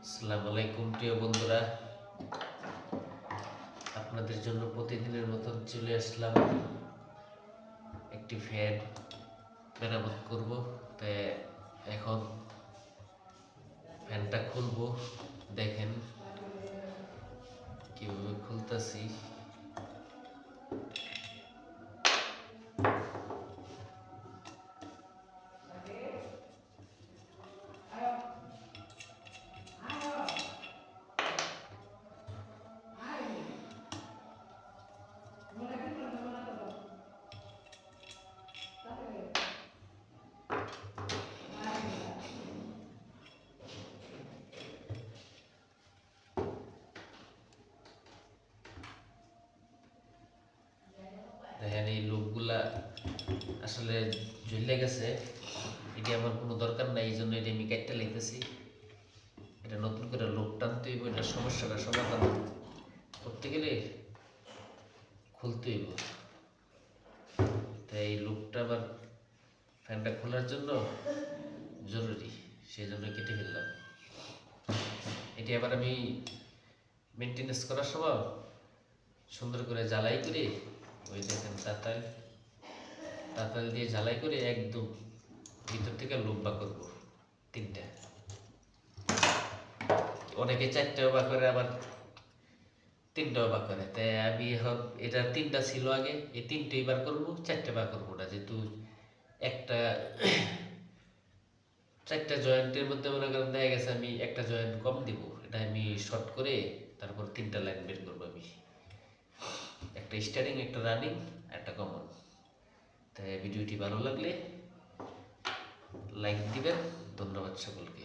আসসালামু আলাইকুম প্রিয় বন্ধুরা, আপনাদের জন্য প্রতিদিনের মতন চলে আসলাম। একটি ফ্যান মেরামত করব, তাই এখন ফ্যানটা খুলবো। দেখেন কিভাবে খুলতেছি। দেখেন এই লোকগুলা আসলে ঝুলে গেছে, এটি আমার কোনো দরকার নাই, এই জন্য এটা আমি কাটতে লাগতেছি। এটা নতুন করে লোক টানতে হইব, এটা সমস্যাটা সমাধান করতে গেলে খুলতে হইব। তাই এই লোকটা আবার ফ্যানটা খোলার জন্য জরুরি, সেই জন্য কেটে ফেললাম। এটি আবার আমি মেনটেনেন্স করার সময় সুন্দর করে জ্বালাই করে, ওই দেখেন তাতাল দিয়ে জ্বালাই করে একদম ভিতর থেকে লম্বা করবো তিনটা। অনেকে চারটাও বা করে, আবার তিনটাও বা করে। তাই আমি এখন এটা তিনটা ছিল আগে, এই তিনটেই বার করবো, চারটে বার করবো না, যেহেতু একটা চারটা জয়েন্টের মধ্যে মনে করেন দেখা গেছে আমি একটা জয়েন্ট কম দিব, এটা আমি শর্ট করে তারপর তিনটা লাইন বের করবো আমি, একটা স্টার্টিং, একটা রানিং, একটা কমন। তাই ভিডিওটি ভালো লাগলে লাইক দিবেন। ধন্যবাদ সকলকে।